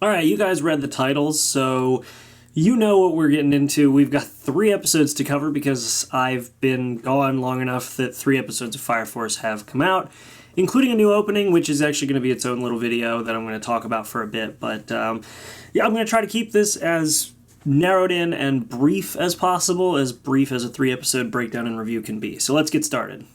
Alright, you guys read the titles, so you know what we're getting into. We've got 3 episodes to cover because I've been gone long enough that 3 episodes of Fire Force have come out, including a new opening, which is actually going to be its own little video that I'm going to talk about for a bit. But yeah, I'm going to try to keep this as narrowed in and brief as possible, as brief as a 3-episode breakdown and review can be. So let's get started.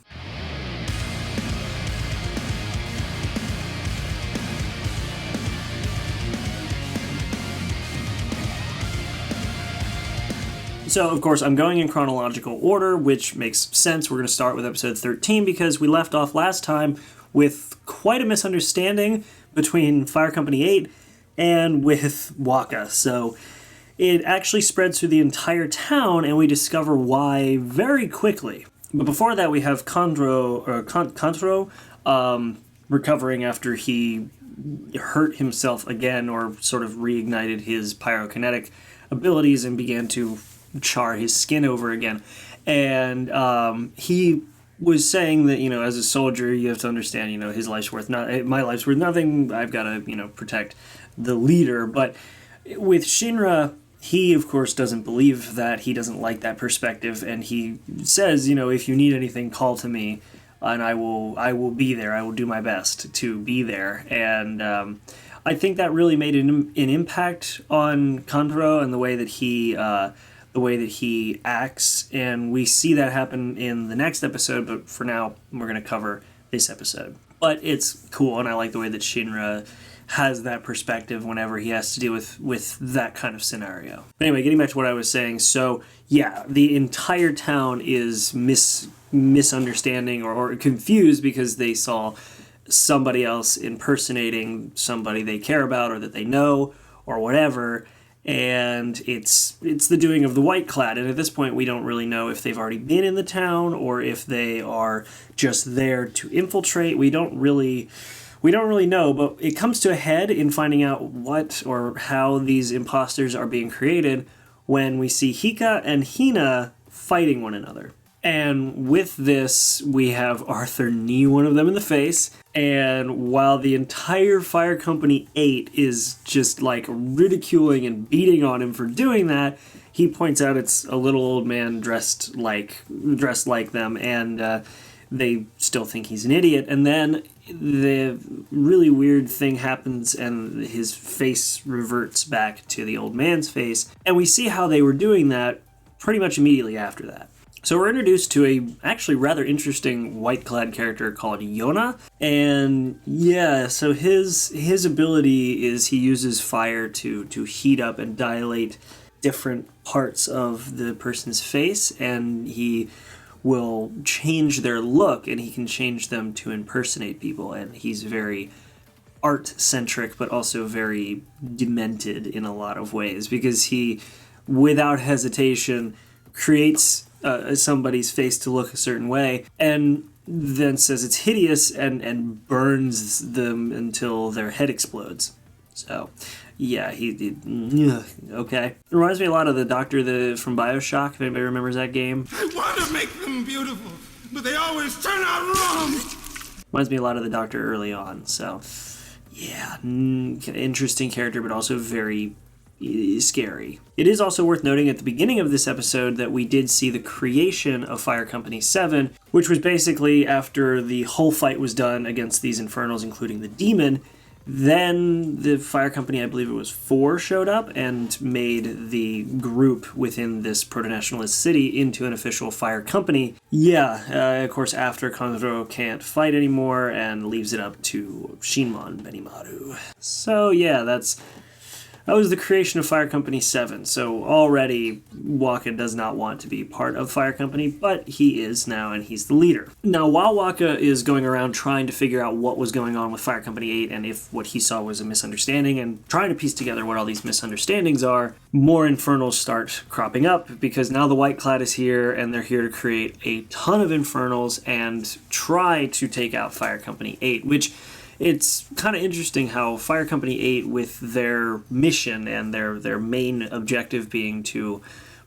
So, of course, I'm going in chronological order, which makes sense. We're going to start with episode 13 because we left off last time with quite a misunderstanding between Fire Company 8 and with Waka. So it actually spreads through the entire town, and we discover why very quickly. But before that, we have Kandro recovering after he hurt himself again, or sort of reignited his pyrokinetic abilities and began to char his skin over again. And he was saying that, as a soldier, you have to understand, his life's worth my life's worth nothing. I've got to, protect the leader. But with Shinra, he, of course, doesn't believe that. He doesn't like that perspective. And he says, if you need anything, call to me and I will be there. I will do my best to be there. And I think that really made an impact on Kantaro and the way that he acts, and we see that happen in the next episode, but for now, we're going to cover this episode. But it's cool, and I like the way that Shinra has that perspective whenever he has to deal with that kind of scenario. But anyway, getting back to what I was saying, so yeah, the entire town is misunderstanding or confused because they saw somebody else impersonating somebody they care about or that they know or whatever. And it's the doing of the White Clad, and at this point we don't really know if they've already been in the town or if they are just there to infiltrate. We don't really know, but it comes to a head in finding out what or how these imposters are being created when we see Hika and Hina fighting one another. And with this, we have Arthur knee one of them in the face, and while the entire Fire Company 8 is just like ridiculing and beating on him for doing that, he points out it's a little old man dressed like them, and they still think he's an idiot. And then the really weird thing happens, and his face reverts back to the old man's face, and we see how they were doing that pretty much immediately after that. So we're introduced to a actually rather interesting white-clad character called Yona, and yeah, so his ability is he uses fire to heat up and dilate different parts of the person's face, and he will change their look, and he can change them to impersonate people, and he's very art-centric, but also very demented in a lot of ways, because he, without hesitation, creates somebody's face to look a certain way, and then says it's hideous and burns them until their head explodes. So, yeah, okay. It reminds me a lot of the Doctor from BioShock, if anybody remembers that game. I want to make them beautiful, but they always turn out wrong! Reminds me a lot of the Doctor early on, so yeah, interesting character, but also very scary. It is also worth noting at the beginning of this episode that we did see the creation of Fire Company 7, which was basically after the whole fight was done against these Infernals, including the demon. Then the Fire Company, I believe it was 4, showed up and made the group within this proto-nationalist city into an official Fire Company. Yeah, of course, after Kandro can't fight anymore and leaves it up to Shinmon Benimaru. So yeah, that was the creation of Fire Company 7, so already Waka does not want to be part of Fire Company, but he is now, and he's the leader. Now, while Waka is going around trying to figure out what was going on with Fire Company 8, and if what he saw was a misunderstanding, and trying to piece together what all these misunderstandings are, more Infernals start cropping up, because now the White Clad is here, and they're here to create a ton of Infernals and try to take out Fire Company 8, which it's kind of interesting how Fire Company 8, with their mission and their main objective being to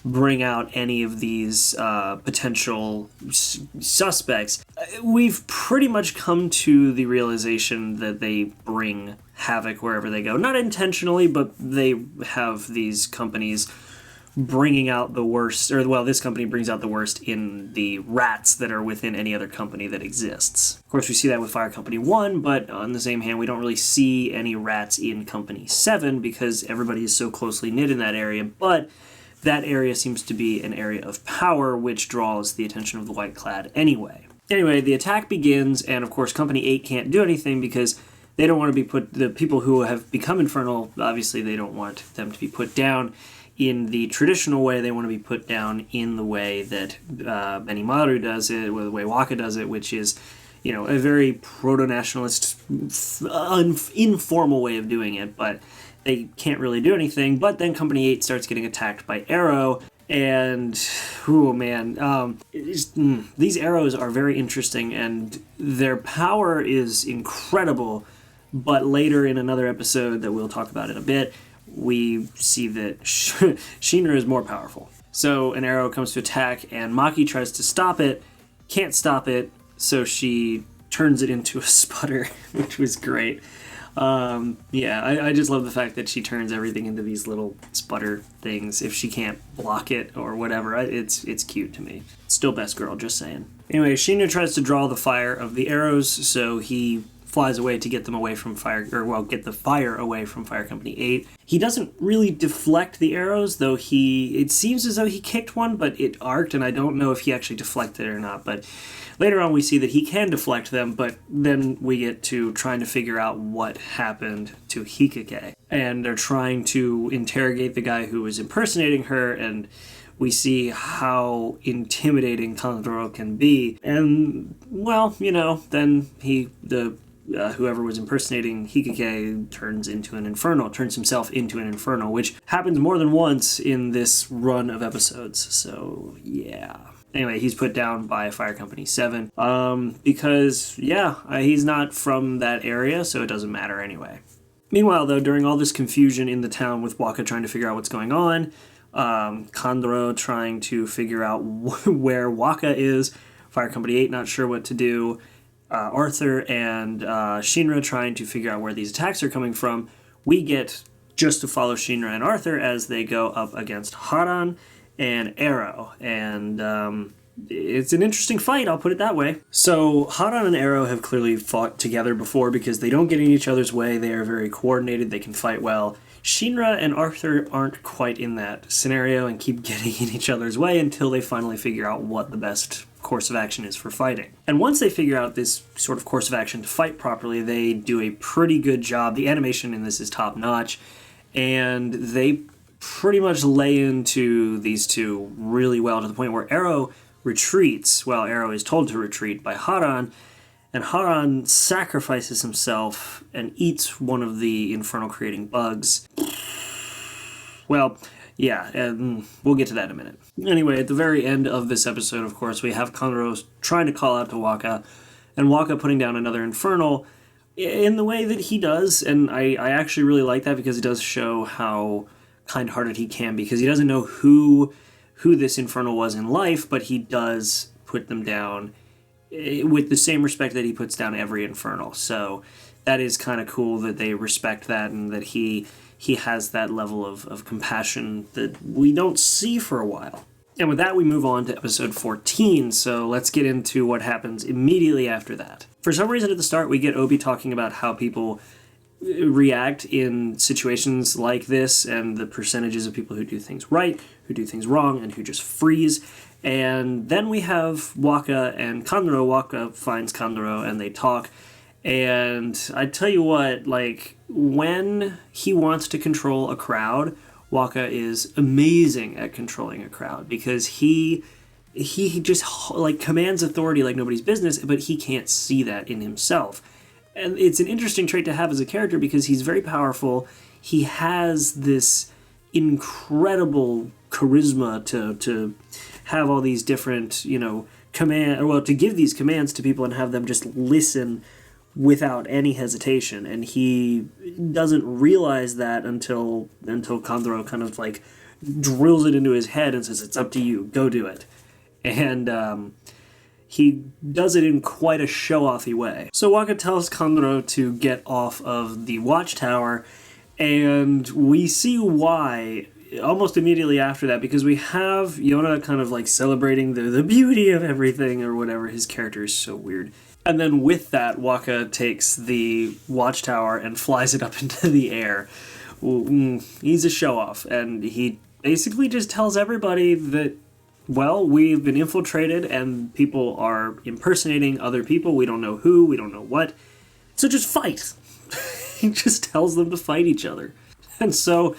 bring out any of these potential suspects. We've pretty much come to the realization that they bring havoc wherever they go. Not intentionally, but they have these companies bringing out the worst, or well, this company brings out the worst in the rats that are within any other company that exists. Of course, we see that with Fire Company 1, but on the same hand, we don't really see any rats in Company 7 because everybody is so closely knit in that area, but that area seems to be an area of power, which draws the attention of the White Clad anyway. Anyway, the attack begins, and of course, Company 8 can't do anything because they don't want to be the people who have become infernal, obviously they don't want them to be put down in the traditional way. They want to be put down in the way that Benimaru does it, or the way Waka does it, which is, a very proto-nationalist, informal way of doing it, but they can't really do anything. But then Company 8 starts getting attacked by Arrow, and, oh man, these arrows are very interesting, and their power is incredible, but later in another episode that we'll talk about in a bit, we see that Shinra is more powerful. So an arrow comes to attack, and Maki tries to stop it, can't stop it, so she turns it into a sputter, which was great. I just love the fact that she turns everything into these little sputter things if she can't block it or whatever. It's cute to me. Still best girl, just saying. Anyway, Shinra tries to draw the fire of the arrows, so he flies away to get them away from get the fire away from Fire Company 8. He doesn't really deflect the arrows, though it seems as though he kicked one, but it arced, and I don't know if he actually deflected it or not, but later on we see that he can deflect them, but then we get to trying to figure out what happened to Hikage. And they're trying to interrogate the guy who was impersonating her, and we see how intimidating Kandoro can be. And, well, then whoever was impersonating Hikage turns himself into an infernal, which happens more than once in this run of episodes. So, yeah. Anyway, he's put down by Fire Company 7, because, he's not from that area, so it doesn't matter anyway. Meanwhile, though, during all this confusion in the town with Waka trying to figure out what's going on, Kandoro trying to figure out where Waka is, Fire Company 8 not sure what to do, Arthur and Shinra trying to figure out where these attacks are coming from, we get just to follow Shinra and Arthur as they go up against Haran and Arrow, and it's an interesting fight, I'll put it that way. So Haran and Arrow have clearly fought together before because they don't get in each other's way, they are very coordinated, they can fight well. Shinra and Arthur aren't quite in that scenario and keep getting in each other's way until they finally figure out what the best course of action is for fighting. And once they figure out this sort of course of action to fight properly, they do a pretty good job. The animation in this is top-notch, and they pretty much lay into these two really well to the point where Arrow retreats. Well, Arrow is told to retreat by Haran, and Haran sacrifices himself and eats one of the infernal-creating bugs. Well, yeah, and we'll get to that in a minute. Anyway, at the very end of this episode, of course, we have Kandoro trying to call out to Waka, and Waka putting down another infernal in the way that he does, and I actually really like that because it does show how kind-hearted he can, because he doesn't know who this infernal was in life, but he does put them down with the same respect that he puts down every infernal. So that is kind of cool that they respect that and that he has that level of compassion that we don't see for a while. And with that, we move on to episode 14, so let's get into what happens immediately after that. For some reason at the start, we get Obi talking about how people react in situations like this and the percentages of people who do things right, who do things wrong, and who just freeze. And then we have Waka and Kandoro. Waka finds Kandoro and they talk. And I tell you what, when he wants to control a crowd, Waka is amazing at controlling a crowd because he just commands authority like nobody's business, but he can't see that in himself. And it's an interesting trait to have as a character because he's very powerful. He has this incredible charisma to have all these different, to give these commands to people and have them just listen without any hesitation. And he doesn't realize that until Kandoro kind of drills it into his head and says, "It's up to you, go do it." And he does it in quite a show-offy way. So Waka tells Kandoro to get off of the watchtower, and we see why almost immediately after that, because we have Yona kind of like celebrating the beauty of everything or whatever. His character is so weird. And then with that, Waka takes the watchtower and flies it up into the air. He's a show-off, and he basically just tells everybody that, well, we've been infiltrated and people are impersonating other people. We don't know who, we don't know what. So just fight. He just tells them to fight each other. And so,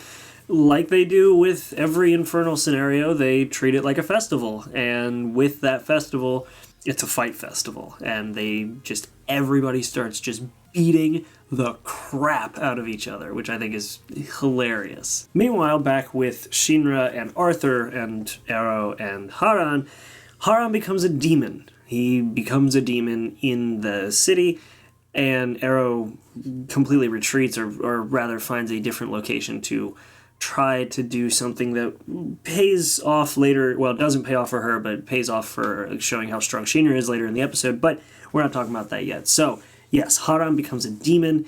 like they do with every infernal scenario, they treat it like a festival. And with that festival, it's a fight festival. And everybody starts just beating the crap out of each other, which I think is hilarious. Meanwhile, back with Shinra and Arthur and Ero and Haran, Haran becomes a demon. He becomes a demon in the city, and Ero completely retreats, or rather finds a different location to try to do something that pays off later. Well, it doesn't pay off for her, but it pays off for showing how strong Shinra is later in the episode, but we're not talking about that yet. So, yes, Haran becomes a demon,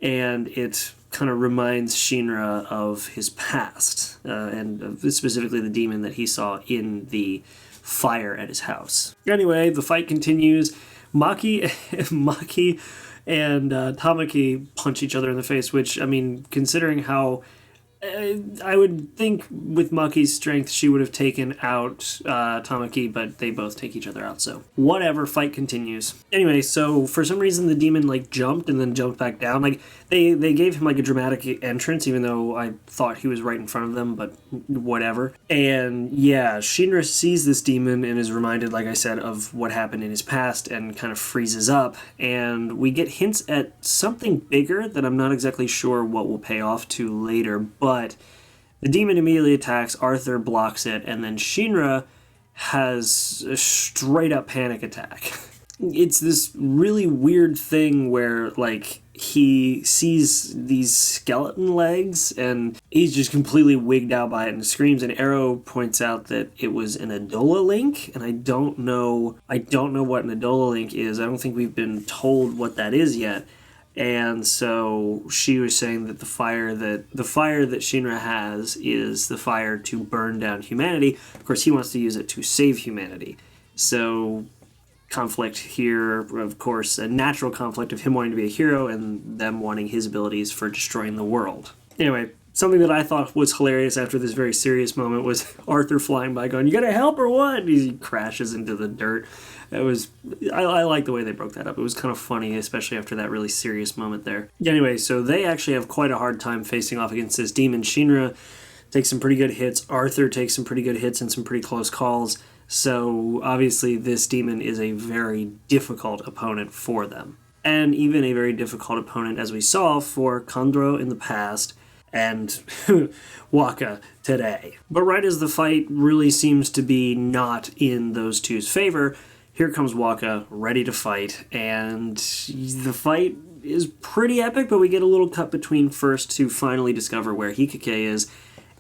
and it kind of reminds Shinra of his past, and specifically the demon that he saw in the fire at his house. Anyway, the fight continues. Maki and Tamaki punch each other in the face, which, I mean, considering how I would think with Maki's strength she would have taken out Tamaki, but they both take each other out, so whatever, fight continues. Anyway, so for some reason the demon like jumped and then jumped back down. Like they gave him like a dramatic entrance, even though I thought he was right in front of them, but whatever. And yeah, Shinra sees this demon and is reminded, like I said, of what happened in his past and kind of freezes up, and we get hints at something bigger that I'm not exactly sure what will pay off to later, but the demon immediately attacks, Arthur blocks it, and then Shinra has a straight up panic attack. It's this really weird thing where, like, he sees these skeleton legs and he's just completely wigged out by it and screams, and Ero points out that it was an Adola link, and I don't know what an Adola link is. I don't think we've been told what that is yet. And so she was saying that the fire that Shinra has is the fire to burn down humanity. Of course, he wants to use it to save humanity. So conflict here, of course, a natural conflict of him wanting to be a hero and them wanting his abilities for destroying the world. Anyway, something that I thought was hilarious after this very serious moment was Arthur flying by going, "You gotta help or what?" He crashes into the dirt. I like the way they broke that up. It was kind of funny, especially after that really serious moment there. Anyway, so they actually have quite a hard time facing off against this demon. Shinra takes some pretty good hits. Arthur takes some pretty good hits and some pretty close calls. So obviously this demon is a very difficult opponent for them. And even a very difficult opponent, as we saw, for Kandoro in the past and Waka today. But right as the fight really seems to be not in those two's favor, here comes Waka, ready to fight, and the fight is pretty epic, but we get a little cut between first to finally discover where Hikage is.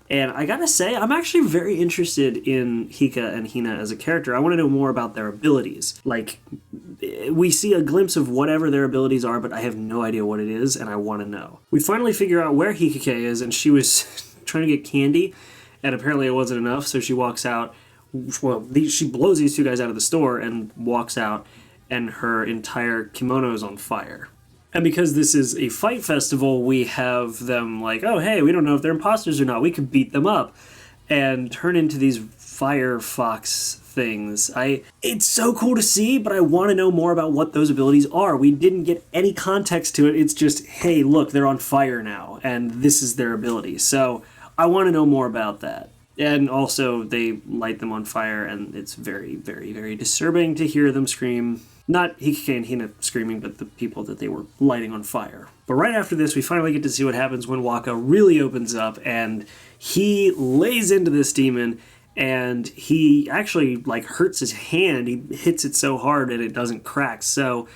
And I gotta say, I'm actually very interested in Hika and Hina as a character. I want to know more about their abilities. Like, we see a glimpse of whatever their abilities are, but I have no idea what it is, and I want to know. We finally figure out where Hikage is, and she was trying to get candy, and apparently it wasn't enough, so she walks out. Well, she blows these two guys out of the store and walks out, and her entire kimono is on fire. And because this is a fight festival, we have them like, oh, hey, we don't know if they're imposters or not. We could beat them up and turn into these fire fox things. It's so cool to see, but I want to know more about what those abilities are. We didn't get any context to it. It's just, hey, look, they're on fire now, and this is their ability. So I want to know more about that. And also, they light them on fire, and it's very, very, very disturbing to hear them scream. Not Hikage and Hina screaming, but the people that they were lighting on fire. But right after this, we finally get to see what happens when Waka really opens up, and he lays into this demon, and he actually, like, hurts his hand. He hits it so hard and it doesn't crack. So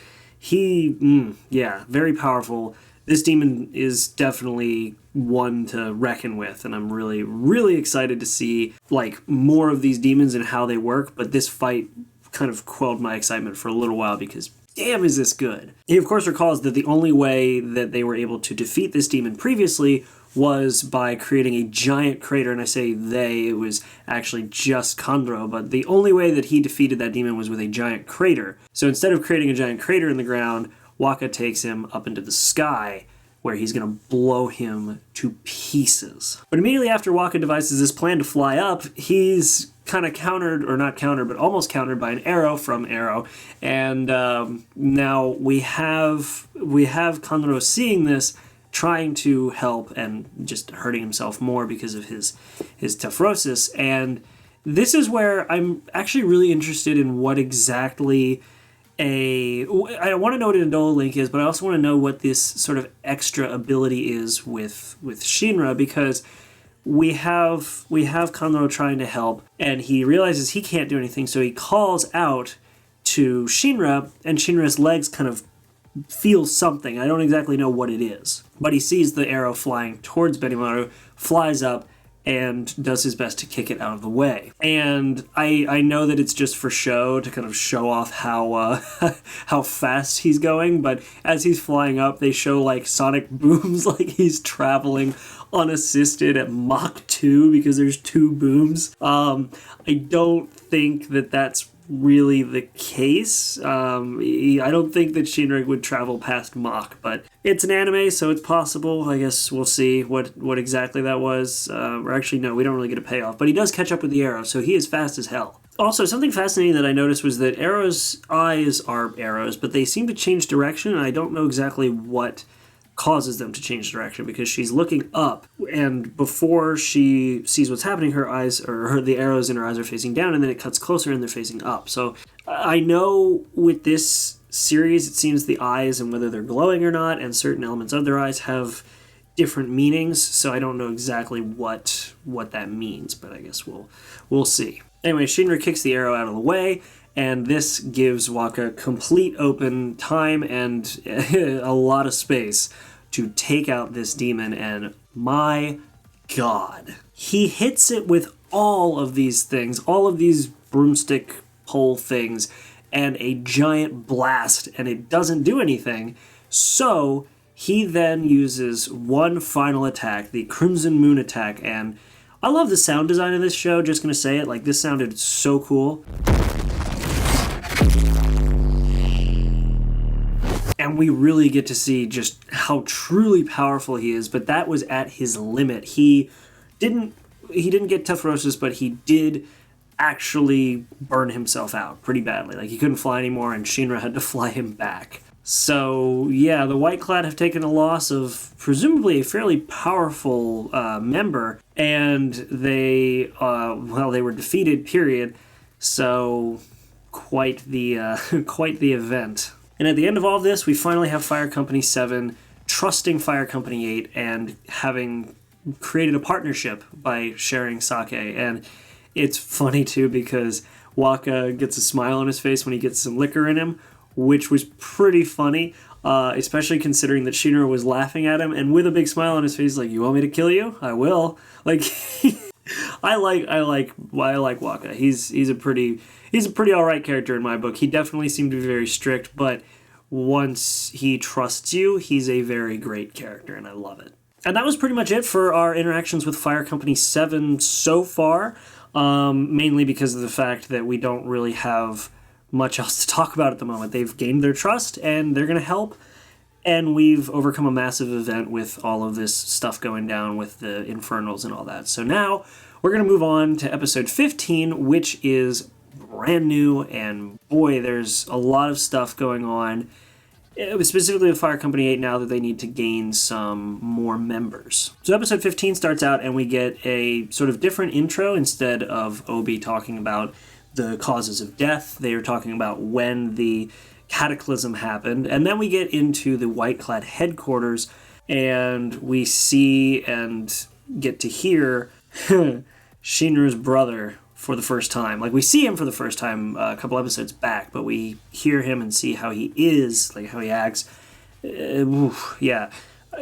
very powerful. This demon is definitely one to reckon with, and I'm really, really excited to see like more of these demons and how they work. But this fight kind of quelled my excitement for a little while because damn, is this good. He of course recalls that the only way that they were able to defeat this demon previously was by creating a giant crater, and I say they, it was actually just Kandro, but the only way that he defeated that demon was with a giant crater. So instead of creating a giant crater in the ground, Waka takes him up into the sky, where he's going to blow him to pieces. But immediately after Waka devises this plan to fly up, he's kind of countered, or not countered, but almost countered by an arrow from Arrow. And now we have Kandro seeing this, trying to help and just hurting himself more because of his tephrosis. And this is where I'm actually really interested in what exactly I want to know what an Indola link is, but I also want to know what this sort of extra ability is with Shinra, because we have Kandro trying to help, and he realizes he can't do anything, so he calls out to Shinra, and Shinra's legs kind of feel something. I don't exactly know what it is, but he sees the arrow flying towards Benimaru, flies up, and does his best to kick it out of the way. And I know that it's just for show, to kind of show off how how fast he's going, but as he's flying up, they show like sonic booms, like he's traveling unassisted at Mach 2 because there's 2 booms. I don't think that that's really the case. I don't think that Shinra would travel past Mach, but it's an anime, so it's possible. I guess we'll see what exactly that was. Or actually, no, we don't really get a payoff, but he does catch up with the arrow, so he is fast as hell. Also, something fascinating that I noticed was that Arrow's eyes are arrows, but they seem to change direction, and I don't know exactly what causes them to change direction, because she's looking up, and before she sees what's happening, her eyes, or the arrows in her eyes are facing down, and then it cuts closer and they're facing up. So I know with this series, it seems the eyes and whether they're glowing or not, and certain elements of their eyes have different meanings, so I don't know exactly what that means, but I guess we'll see. Anyway, Shinra kicks the arrow out of the way, and this gives Waka complete open time and a lot of space to take out this demon, and my god. He hits it with all of these things, all of these broomstick pole things, and a giant blast, and it doesn't do anything. So he then uses one final attack, the Crimson Moon attack, and I love the sound design of this show, just gonna say it, like this sounded so cool. And we really get to see just how truly powerful he is, but that was at his limit. He didn't get tephrosis, but he did actually burn himself out pretty badly. Like, he couldn't fly anymore, and Shinra had to fly him back. So, yeah, the White Clad have taken a loss of presumably a fairly powerful member, and they were defeated, period. So, quite the event. And at the end of all this, we finally have Fire Company 7 trusting Fire Company 8 and having created a partnership by sharing sake. And it's funny, too, because Waka gets a smile on his face when he gets some liquor in him, which was pretty funny, especially considering that Shinra was laughing at him, and with a big smile on his face, like, "You want me to kill you? I will." Like, I like Waka. He's a pretty alright character in my book. He definitely seemed to be very strict, but once he trusts you, he's a very great character, and I love it. And that was pretty much it for our interactions with Fire Company 7 so far, mainly because of the fact that we don't really have much else to talk about at the moment. They've gained their trust, and they're going to help, and we've overcome a massive event with all of this stuff going down with the Infernals and all that. So now we're going to move on to episode 15, which is brand new, and boy, there's a lot of stuff going on, specifically with Fire Company 8 now that they need to gain some more members. So episode 15 starts out, and we get a sort of different intro. Instead of Obi talking about the causes of death, they are talking about when the cataclysm happened, and then we get into the White-clad headquarters, and we see and get to hear Shinra's brother for the first time. Like, we see him for the first time a couple episodes back, but we hear him and see how he is, like how he acts. Yeah.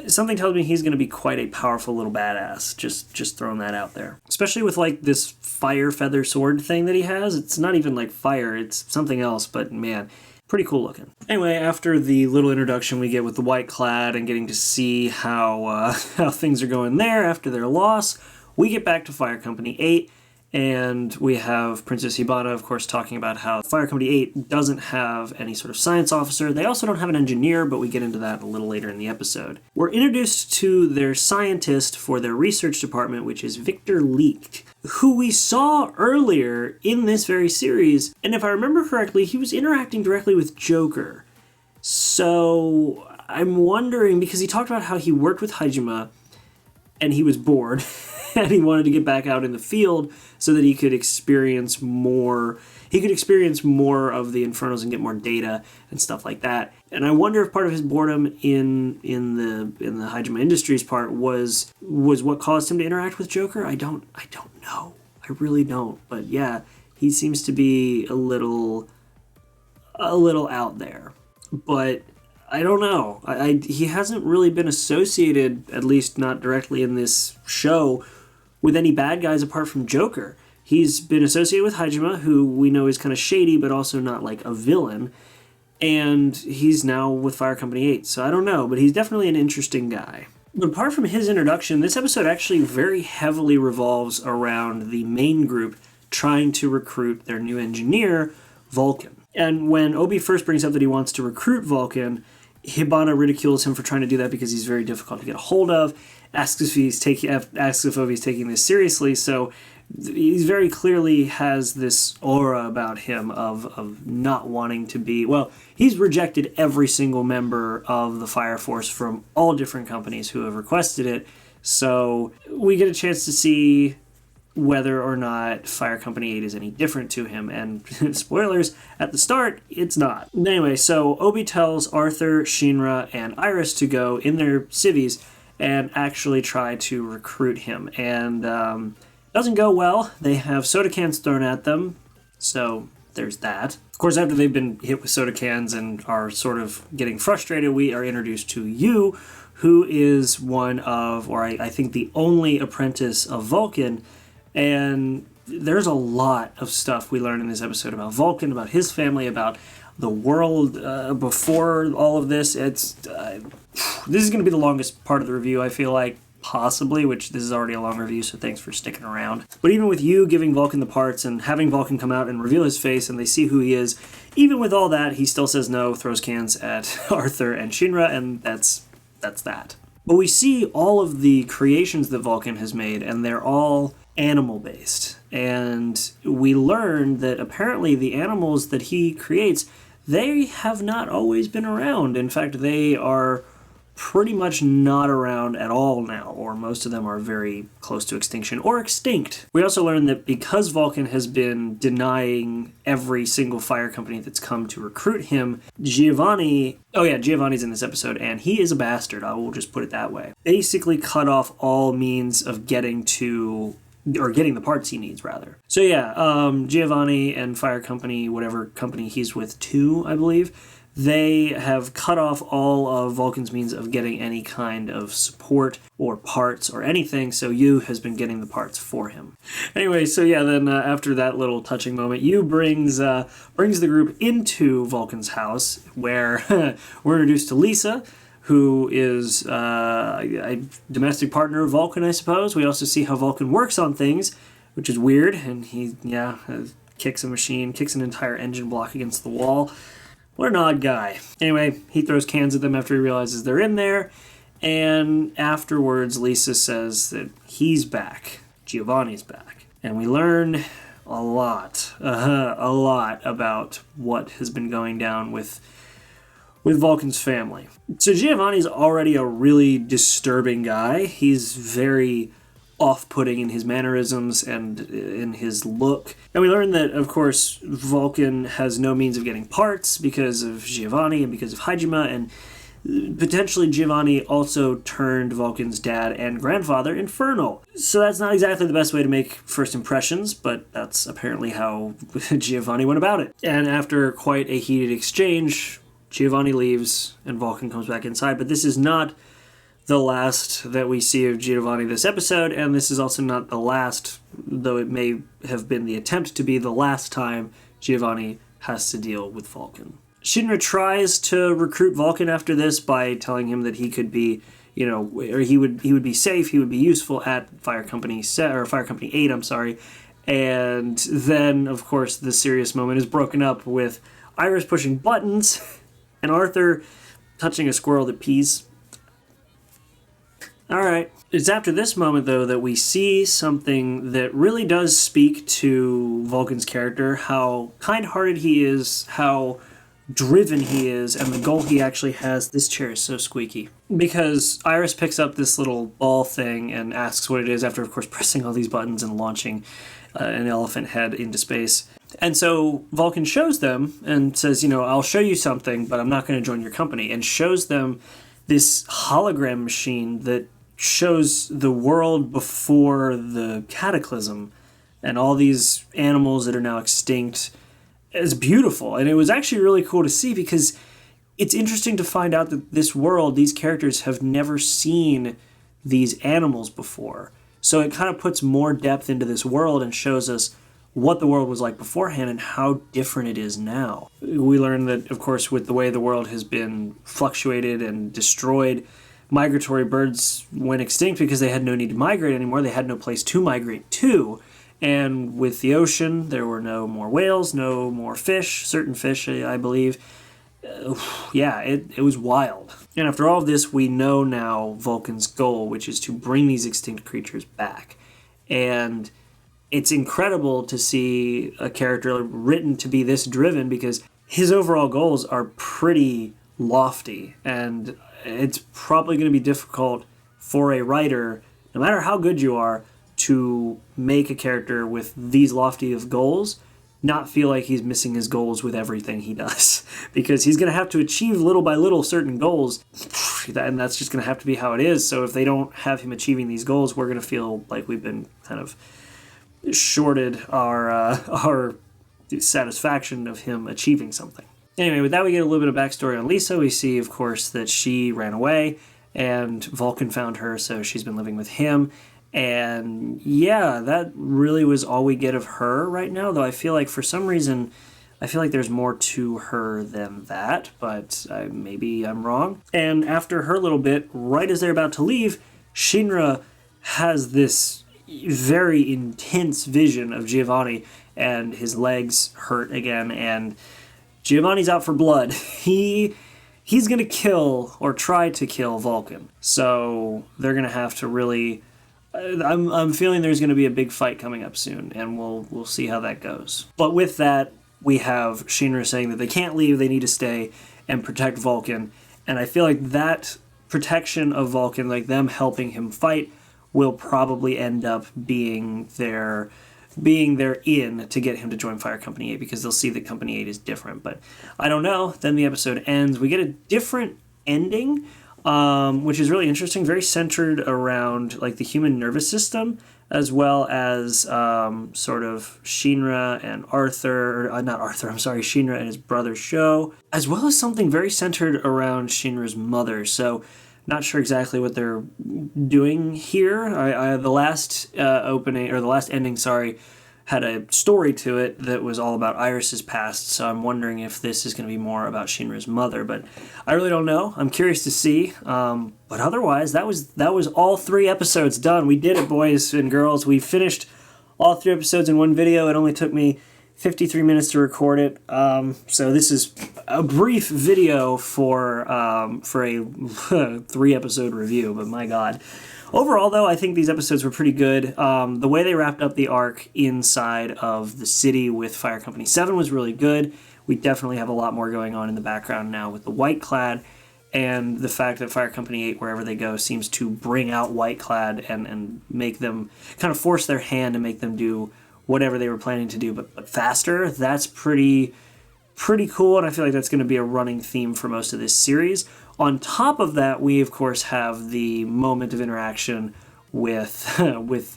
Something tells me he's going to be quite a powerful little badass. Just throwing that out there. Especially with like this fire feather sword thing that he has. It's not even like fire, it's something else, but man, pretty cool looking. Anyway, after the little introduction we get with the White Clad and getting to see how things are going there after their loss, we get back to Fire Company 8. And we have Princess Hibana, of course, talking about how Fire Company 8 doesn't have any sort of science officer. They also don't have an engineer, but we get into that a little later in the episode. We're introduced to their scientist for their research department, which is Victor Leak, who we saw earlier in this very series. And if I remember correctly, he was interacting directly with Joker. So I'm wondering, because he talked about how he worked with Hajime and he was bored. And he wanted to get back out in the field so that he could experience more. He could experience more of the Infernos and get more data and stuff like that. And I wonder if part of his boredom in the Hajime Industries part was what caused him to interact with Joker. I don't know. I really don't. But yeah, he seems to be a little out there. But I don't know. He hasn't really been associated, at least not directly in this show, with any bad guys apart from Joker. He's been associated with Hajime, who we know is kind of shady, but also not like a villain. And he's now with Fire Company 8, so I don't know, but he's definitely an interesting guy. But apart from his introduction, this episode actually very heavily revolves around the main group trying to recruit their new engineer, Vulcan. And when Obi first brings up that he wants to recruit Vulcan, Hibana ridicules him for trying to do that because he's very difficult to get a hold of, asks if Obi's taking this seriously, so he very clearly has this aura about him of not wanting to be... Well, he's rejected every single member of the Fire Force from all different companies who have requested it, so we get a chance to see whether or not Fire Company 8 is any different to him, and spoilers, at the start, it's not. Anyway, so Obi tells Arthur, Shinra, and Iris to go in their civvies and actually try to recruit him, and doesn't go well. They have soda cans thrown at them, so there's that. Of course, after they've been hit with soda cans and are sort of getting frustrated, we are introduced to Yu, who is one of, or I think the only apprentice of Vulcan. And there's a lot of stuff we learn in this episode about Vulcan, about his family, about the world before all of this. This is going to be the longest part of the review, I feel like, possibly, which this is already a long review, so thanks for sticking around. But even with you giving Vulcan the parts and having Vulcan come out and reveal his face and they see who he is, even with all that, he still says no, throws cans at Arthur and Shinra, and that's that. But we see all of the creations that Vulcan has made, and they're all animal-based. And we learn that apparently the animals that he creates, they have not always been around. In fact, they are pretty much not around at all now, or most of them are very close to extinction or extinct. We also learn that because Vulcan has been denying every single fire company that's come to recruit him, Giovanni's in this episode, and he is a bastard, I will just put it that way. Basically cut off all means of getting the parts he needs, rather. So yeah, Giovanni and Fire Company, whatever company he's with, 2, I believe, they have cut off all of Vulcan's means of getting any kind of support or parts or anything, so Yu has been getting the parts for him. Anyway, so yeah, then after that little touching moment, Yu brings the group into Vulcan's house, where we're introduced to Lisa, who is a domestic partner of Vulcan, I suppose. We also see how Vulcan works on things, which is weird, and he, kicks an entire engine block against the wall. What an odd guy. Anyway, he throws cans at them after he realizes they're in there, and afterwards Lisa says that he's back. Giovanni's back. And we learn a lot about what has been going down with Vulcan's family. So Giovanni's already a really disturbing guy. He's very off-putting in his mannerisms and in his look. And we learn that, of course, Vulcan has no means of getting parts because of Giovanni and because of Hajime, and potentially Giovanni also turned Vulcan's dad and grandfather infernal. So that's not exactly the best way to make first impressions, but that's apparently how Giovanni went about it. And after quite a heated exchange, Giovanni leaves and Vulcan comes back inside, but this is not the last that we see of Giovanni this episode, and this is also not the last, though it may have been the attempt to be the last time Giovanni has to deal with Vulcan. Shinra tries to recruit Vulcan after this by telling him that he could be, or he would be safe, he would be useful at Fire Company 8, I'm sorry. And then, of course, the serious moment is broken up with Iris pushing buttons and Arthur touching a squirrel that pees. Alright. It's after this moment, though, that we see something that really does speak to Vulcan's character, how kind-hearted he is, how driven he is, and the goal he actually has. This chair is so squeaky. Because Iris picks up this little ball thing and asks what it is after, of course, pressing all these buttons and launching an elephant head into space. And so Vulcan shows them and says, I'll show you something, but I'm not going to join your company, and shows them this hologram machine that shows the world before the cataclysm and all these animals that are now extinct. It's beautiful, and it was actually really cool to see, because it's interesting to find out that this world, these characters have never seen these animals before. So it kind of puts more depth into this world and shows us what the world was like beforehand and how different it is now. We learn that, of course, with the way the world has been fluctuated and destroyed, migratory birds went extinct because they had no need to migrate anymore. They had no place to migrate to. And with the ocean, there were no more whales, no more fish, certain fish, I believe. It was wild. And after all of this, we know now Vulcan's goal, which is to bring these extinct creatures back. And it's incredible to see a character written to be this driven, because his overall goals are pretty lofty. And it's probably going to be difficult for a writer, no matter how good you are, to make a character with these lofty of goals not feel like he's missing his goals with everything he does. Because he's going to have to achieve little by little certain goals, and that's just going to have to be how it is. So if they don't have him achieving these goals, we're going to feel like we've been kind of shorted our satisfaction of him achieving something. Anyway, with that, we get a little bit of backstory on Lisa. We see, of course, that she ran away, and Vulcan found her, so she's been living with him. And yeah, that really was all we get of her right now, though I feel like for some reason, there's more to her than that, but maybe I'm wrong. And after her little bit, right as they're about to leave, Shinra has this very intense vision of Giovanni, and his legs hurt again, and Giovanni's out for blood. He's going to kill, or try to kill, Vulcan. So they're going to have to really... I'm feeling there's going to be a big fight coming up soon, and we'll see how that goes. But with that, we have Shinra saying that they can't leave, they need to stay and protect Vulcan. And I feel like that protection of Vulcan, like them helping him fight, will probably end up being their in to get him to join Fire Company 8, because they'll see that Company 8 is different. But I don't know. Then the episode ends. We get a different ending, which is really interesting, very centered around like the human nervous system, as well as sort of Shinra and Shinra and his brother Sho, as well as something very centered around Shinra's mother. So not sure exactly what they're doing here. The last ending, had a story to it that was all about Iris's past, so I'm wondering if this is going to be more about Shinra's mother, but I really don't know. I'm curious to see, but otherwise, that was all 3 episodes done. We did it, boys and girls. We finished all 3 episodes in one video. It only took me 53 minutes to record it, so this is a brief video for a 3-episode review, but my god. Overall, though, I think these episodes were pretty good. The way they wrapped up the arc inside of the city with Fire Company 7 was really good. We definitely have a lot more going on in the background now with the White Clad, and the fact that Fire Company 8, wherever they go, seems to bring out White Clad and make them kind of force their hand and make them do whatever they were planning to do, but faster. That's pretty cool, and I feel like that's going to be a running theme for most of this series. On top of that, we, of course, have the moment of interaction with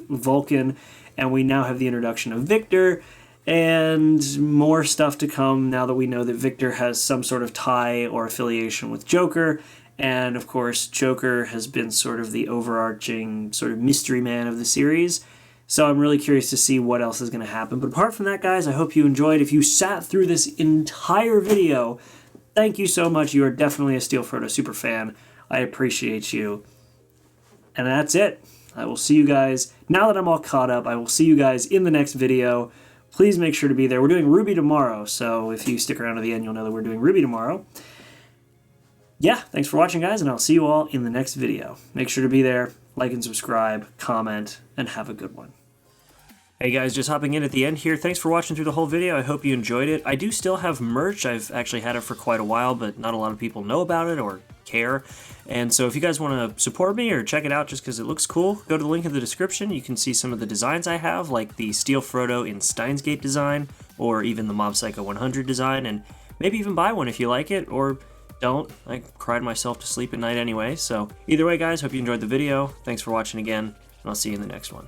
Vulcan, and we now have the introduction of Victor, and more stuff to come now that we know that Victor has some sort of tie or affiliation with Joker, And of course, Joker has been sort of the overarching sort of mystery man of the series. So I'm really curious to see what else is going to happen. But apart from that, guys, I hope you enjoyed. If you sat through this entire video, thank you so much. You are definitely a Steel Frodo super fan. I appreciate you. And that's it. I will see you guys. Now that I'm all caught up, I will see you guys in the next video. Please make sure to be there. We're doing Ruby tomorrow, so if you stick around to the end, you'll know that we're doing Ruby tomorrow. Yeah, thanks for watching, guys, and I'll see you all in the next video. Make sure to be there, like and subscribe, comment, and have a good one. Hey guys, just hopping in at the end here. Thanks for watching through the whole video. I hope you enjoyed it. I do still have merch. I've actually had it for quite a while, but not a lot of people know about it or care. And so if you guys want to support me or check it out just because it looks cool, go to the link in the description. You can see some of the designs I have, like the Steel Frodo in Steins Gate design, or even the Mob Psycho 100 design, and maybe even buy one if you like it, or don't. I cried myself to sleep at night anyway. So either way, guys, hope you enjoyed the video. Thanks for watching again, and I'll see you in the next one.